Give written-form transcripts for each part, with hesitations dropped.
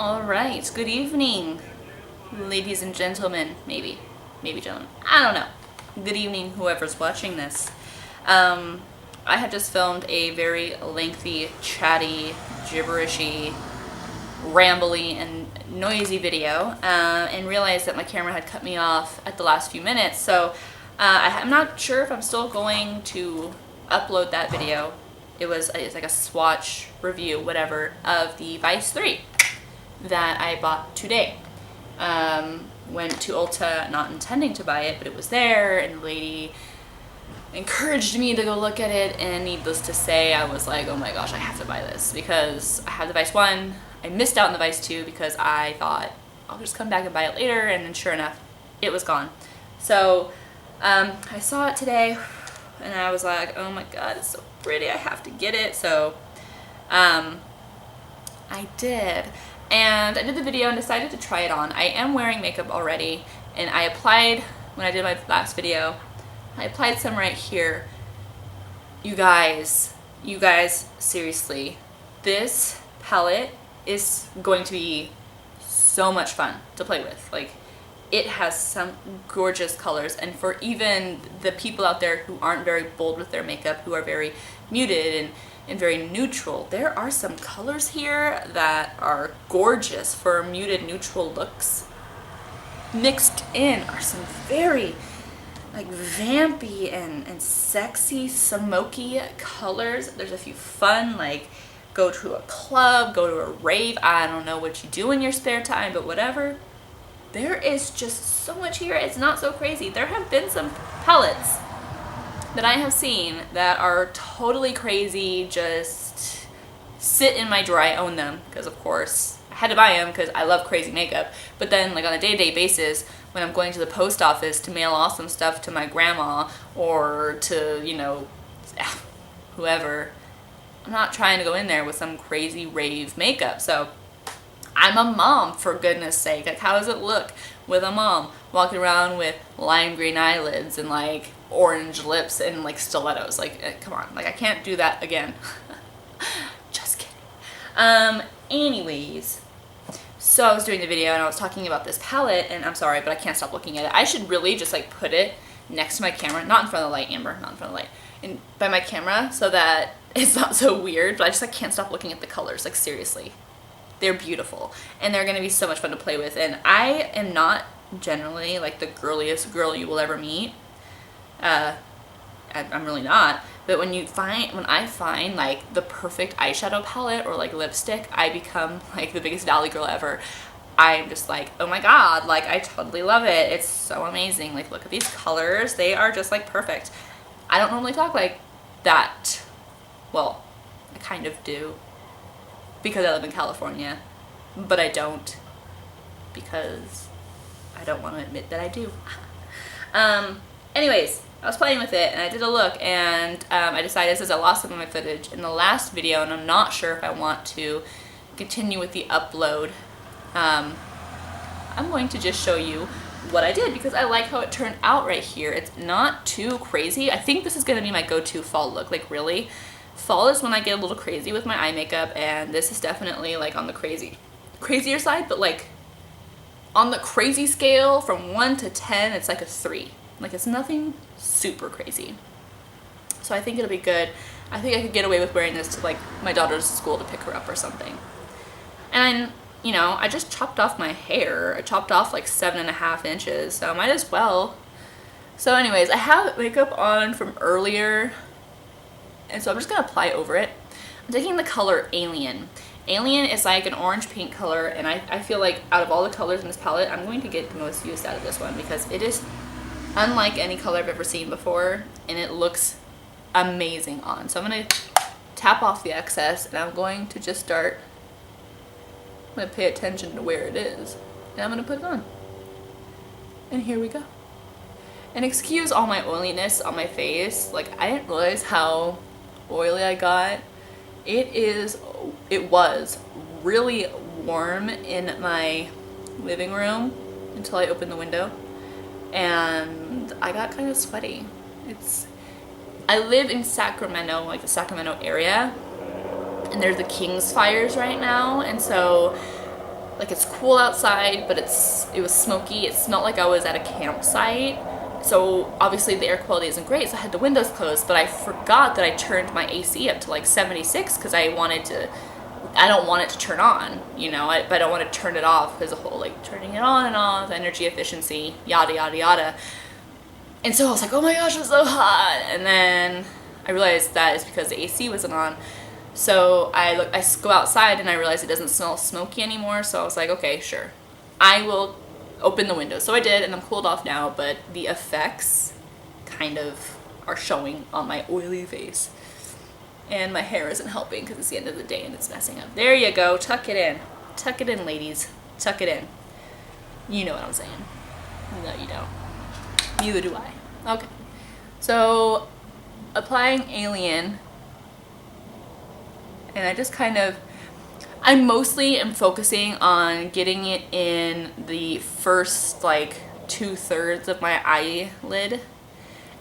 Alright, good evening, ladies and gentlemen. Maybe gentlemen. I don't know. Good evening, whoever's watching this. I had just filmed a very lengthy, chatty, gibberishy, rambly, and noisy video, and realized that my camera had cut me off at the last few minutes, so I'm not sure if I'm still going to upload that video. It's like a swatch review, whatever, of the Vice 3 that I bought today. Went to Ulta not intending to buy it, but it was there, and the lady encouraged me to go look at it, and needless to say, I was like, oh my gosh, I have to buy this, because I have the Vice 1, I missed out on the Vice 2 because I thought I'll just come back and buy it later, and then sure enough, it was gone. So, I saw it today, and I was like, oh my god, it's so pretty, I have to get it, so, I did. And I did the video and decided to try it on. I am wearing makeup already, and I applied, when I did my last video, I applied some right here. You guys, seriously, this palette is going to be so much fun to play with. Like, it has some gorgeous colors, and for even the people out there who aren't very bold with their makeup, who are very muted and very neutral, there are some colors here that are gorgeous for muted neutral looks. Mixed in are some very like vampy and sexy smoky colors. There's a few fun, like go to a club, go to a rave, I don't know what you do in your spare time, but whatever. There is just so much here, it's not so crazy. There have been some palettes that I have seen that are totally crazy, just sit in my drawer. I own them because of course I had to buy them because I love crazy makeup, but then like on a day-to-day basis when I'm going to the post office to mail off some stuff to my grandma or to, you know, whoever, I'm not trying to go in there with some crazy rave makeup. So I'm a mom, for goodness sake. Like, how does it look with a mom walking around with lime green eyelids and like orange lips and like stilettos? Like, come on, like I can't do that again. Just kidding. Anyways, so I was doing the video and I was talking about this palette, and I'm sorry, but I can't stop looking at it. I should really just like put it next to my camera, not in front of the light, Amber, not in front of the light, and by my camera so that it's not so weird, but I just like can't stop looking at the colors, like seriously. They're beautiful, and they're going to be so much fun to play with, and I am not generally like the girliest girl you will ever meet. I'm really not, but when I find like the perfect eyeshadow palette or like lipstick, I become like the biggest Valley girl ever. I'm just like, oh my god, like I totally love it. It's so amazing. Like, look at these colors. They are just like perfect. I don't normally talk like that. Well, I kind of do, because I live in California, but I don't because I don't want to admit that I do. Anyways, I was playing with it and I did a look, and I decided, since I lost some of my footage in the last video and I'm not sure if I want to continue with the upload, I'm going to just show you what I did because I like how it turned out right here. It's not too crazy. I think this is going to be my go-to fall look, like really. Fall is when I get a little crazy with my eye makeup, and this is definitely like on the crazier side, but like on the crazy scale from 1 to 10, it's like a 3. Like, it's nothing super crazy. So I think it'll be good. I think I could get away with wearing this to like my daughter's school to pick her up or something. And you know, I just chopped off my hair. I chopped off like 7.5 inches, so I might as well. So anyways, I have makeup on from earlier, and so I'm just going to apply over it. I'm taking the color Alien. Alien is like an orange-pink color, and I feel like out of all the colors in this palette, I'm going to get the most use out of this one because it is unlike any color I've ever seen before, and it looks amazing on. So I'm going to tap off the excess, and I'm going to just start, I'm going to pay attention to where it is, and I'm going to put it on. And here we go. And excuse all my oiliness on my face. Like, I didn't realize how oily I got. It was really warm in my living room until I opened the window, and I got kind of sweaty. I live in Sacramento, like the Sacramento area, and there's the King's fires right now, and so like it's cool outside, but it was smoky. It smelled like I was at a campsite. So obviously the air quality isn't great, so I had the windows closed, but I forgot that I turned my AC up to like 76 because I don't want it to turn on, you know, but I don't want to turn it off because the whole like turning it on and off, energy efficiency, yada yada yada. And so I was like, oh my gosh, it's so hot. And then I realized that is because the AC wasn't on. So I go outside and I realized it doesn't smell smoky anymore. So I was like, okay, sure, I will open the window. So I did, and I'm cooled off now, but the effects kind of are showing on my oily face. And my hair isn't helping because it's the end of the day and it's messing up. There you go. Tuck it in. Tuck it in, ladies. Tuck it in. You know what I'm saying. No, you don't. Neither do I. Okay. So, applying Alien. And I mostly am focusing on getting it in the first, like, 2/3 of my eyelid.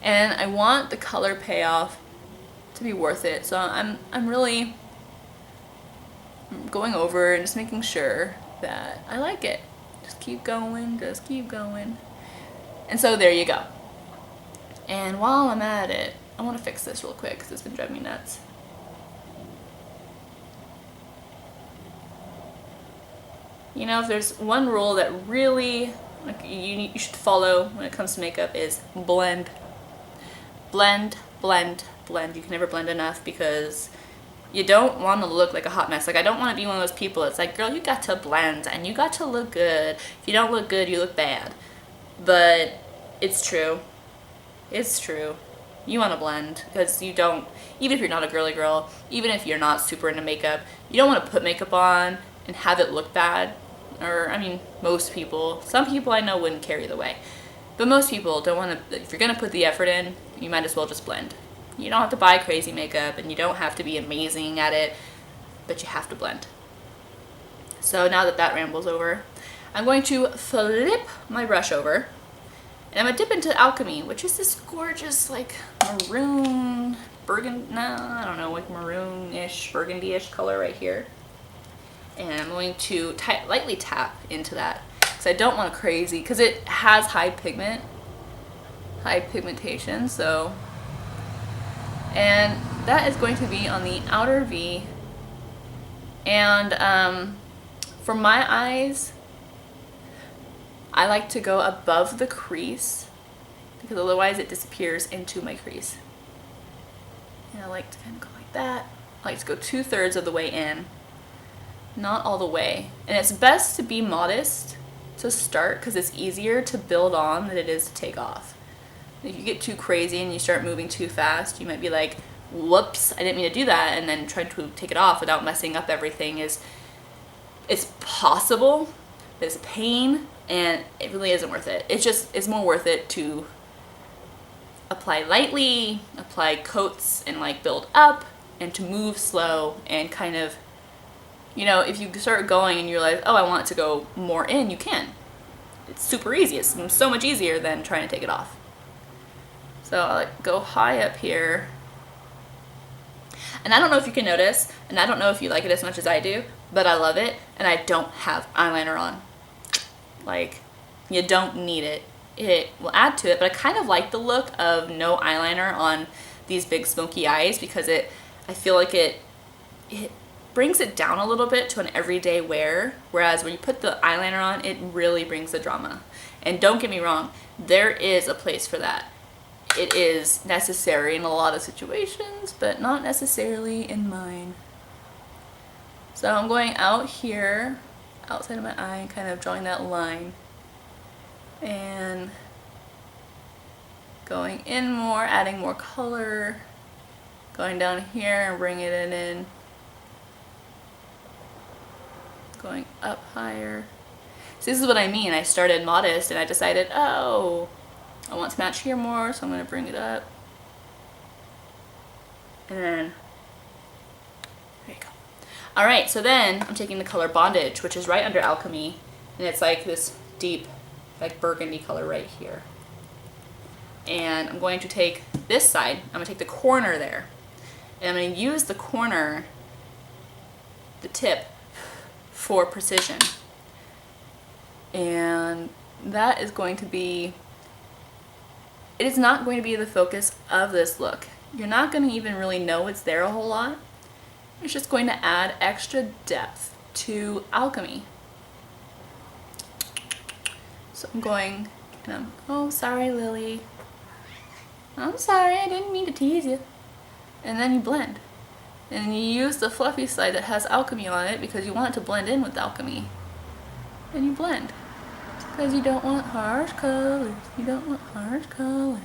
And I want the color payoff to be worth it. So I'm really going over and just making sure that I like it. Just keep going, just keep going. And so there you go. And while I'm at it, I want to fix this real quick because it's been driving me nuts. You know, if there's one rule that really you should follow when it comes to makeup is blend. Blend, blend, blend. You can never blend enough because you don't want to look like a hot mess. Like, I don't want to be one of those people. It's like, girl, you got to blend and you got to look good. If you don't look good, you look bad. But it's true. It's true. You want to blend because you don't, even if you're not a girly girl, even if you're not super into makeup, you don't want to put makeup on and have it look bad. Or, I mean, most people. Some people I know wouldn't care either way. But most people don't want to, if you're going to put the effort in, you might as well just blend. You don't have to buy crazy makeup and you don't have to be amazing at it, but you have to blend. So now that that ramble's over, I'm going to flip my brush over and I'm going to dip into Alchemy, which is this gorgeous like maroon, I don't know, like maroon-ish, burgundy-ish color right here. And I'm going to lightly tap into that because I don't want crazy, because it has high pigmentation, so. And that is going to be on the outer V. And for my eyes, I like to go above the crease because otherwise it disappears into my crease. And I like to kind of go like that. I like to go 2/3 of the way in, not all the way. And it's best to be modest to start because it's easier to build on than it is to take off. If you get too crazy and you start moving too fast, you might be like, whoops, I didn't mean to do that, and then trying to take it off without messing up everything it's possible, but it's a pain, and it really isn't worth it. It's more worth it to apply lightly, apply coats, and like build up, and to move slow, and kind of, you know, if you start going and you realize, oh, I want it to go more in, you can. It's super easy. It's so much easier than trying to take it off. So I'll like go high up here. And I don't know if you can notice, and I don't know if you like it as much as I do, but I love it, and I don't have eyeliner on. Like, you don't need it. It will add to it, but I kind of like the look of no eyeliner on these big smoky eyes because I feel like it brings it down a little bit to an everyday wear, whereas when you put the eyeliner on, it really brings the drama. And don't get me wrong, there is a place for that. It is necessary in a lot of situations, but not necessarily in mine. So I'm going out here, outside of my eye, and kind of drawing that line. And going in more, adding more color. Going down here and bringing it in. Going up higher. So this is what I mean. I started modest and I decided, oh, I want to match here more, so I'm going to bring it up. And then, there you go. Alright, so then I'm taking the color Bondage, which is right under Alchemy. And it's like this deep, like burgundy color right here. And I'm going to take this side, I'm going to take the corner there. And I'm going to use the corner, the tip, for precision. And that is going to be, it is not going to be the focus of this look. You're not going to even really know it's there a whole lot. It's just going to add extra depth to alchemy. So I'm going, and I'm, oh, sorry, Lily. I'm sorry, I didn't mean to tease you. And then you blend. And you use the fluffy side that has alchemy on it because you want it to blend in with alchemy. And you blend. Because you don't want harsh colors. You don't want harsh colors.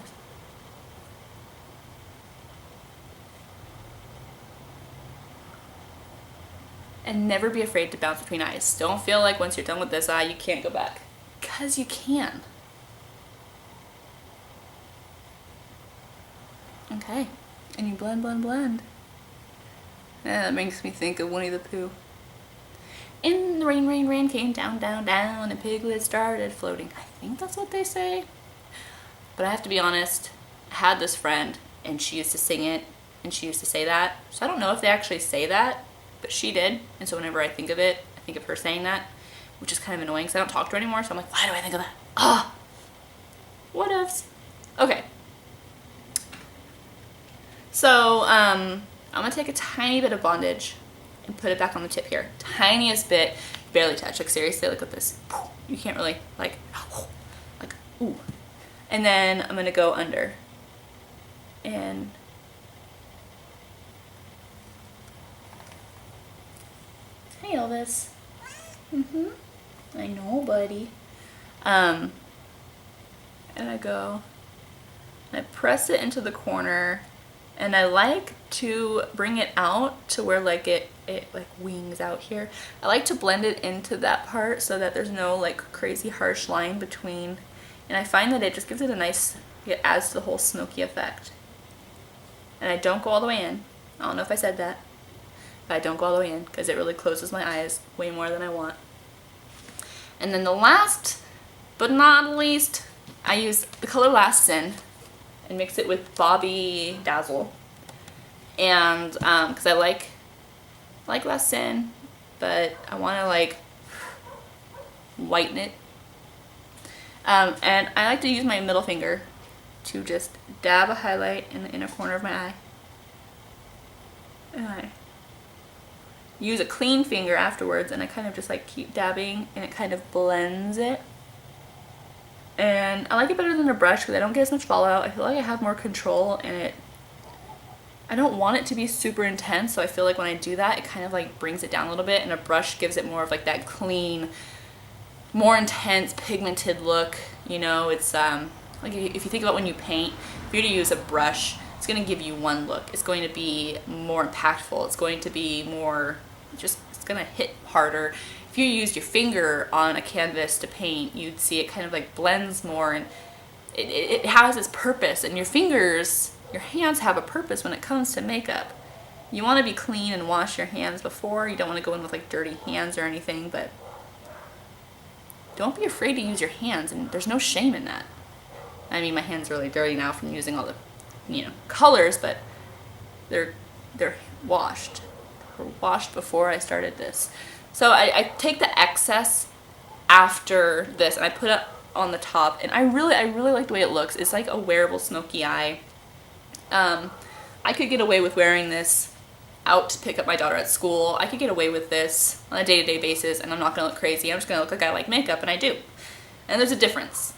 And never be afraid to bounce between eyes. Don't feel like once you're done with this eye, you can't go back. Because you can. Okay. And you blend, blend, blend. And that makes me think of Winnie the Pooh. And the rain, rain, rain came down, down, down, and Piglet started floating. I think that's what they say. But I have to be honest, I had this friend, and she used to sing it, and she used to say that. So I don't know if they actually say that, but she did. And so whenever I think of it, I think of her saying that, which is kind of annoying because I don't talk to her anymore. So I'm like, why do I think of that? Ah, what ifs? Okay. So I'm gonna take a tiny bit of bondage and put it back on the tip here. Tiniest bit, barely touch. Like seriously, look at this. You can't really like ooh. And then I'm gonna go under and hey Elvis. I know, buddy. And I go and I press it into the corner, and I like to bring it out to where like it like wings out here. I like to blend it into that part so that there's no like crazy harsh line between, and I find that it just gives it a nice, it adds to the whole smoky effect. And I don't go all the way in. I don't know if I said that, but I don't go all the way in because it really closes my eyes way more than I want. And then the last but not least, I use the color Last Sin and mix it with Bobby Dazzle. And because I like Last Sin, but I want to like whiten it. And I like to use my middle finger to just dab a highlight in the inner corner of my eye. And I use a clean finger afterwards, and I kind of just like keep dabbing, and it kind of blends it. And I like it better than a brush because I don't get as much fallout. I feel like I have more control, and I don't want it to be super intense, so I feel like when I do that, it kind of like brings it down a little bit, and a brush gives it more of like that clean, more intense pigmented look. You know, it's like if you think about when you paint, if you're to use a brush, it's going to give you one look. It's going to be more impactful. It's going to be more, just, it's going to hit harder. If you used your finger on a canvas to paint, you'd see it kind of like blends more, and it has its purpose. And your fingers, your hands have a purpose when it comes to makeup. You want to be clean and wash your hands before. You don't want to go in with like dirty hands or anything, but don't be afraid to use your hands, and there's no shame in that. I mean, my hands are really dirty now from using all the, you know, colors, but they're washed. They were washed before I started this. So I take the excess after this and I put it on the top, and I really like the way it looks. It's like a wearable smoky eye. I could get away with wearing this out to pick up my daughter at school. I could get away with this on a day-to-day basis, and I'm not gonna look crazy. I'm just gonna look like I like makeup, and I do. And there's a difference.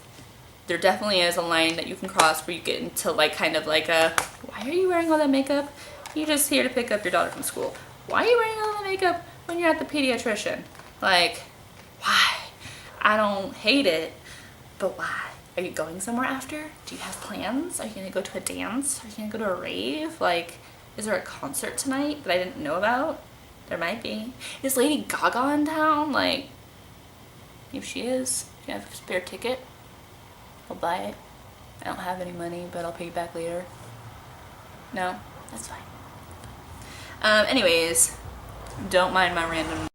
There definitely is a line that you can cross where you get into like kind of like a, why are you wearing all that makeup? You're just here to pick up your daughter from school. Why are you wearing all that makeup when you're at the pediatrician? Like, why? I don't hate it, but why? Are you going somewhere after? Do you have plans? Are you gonna go to a dance? Are you gonna go to a rave? Like, is there a concert tonight that I didn't know about? There might be. Is Lady Gaga in town? Like, if she is, if you have a spare ticket, I'll buy it. I don't have any money, but I'll pay you back later. No? That's fine. Anyways, don't mind my random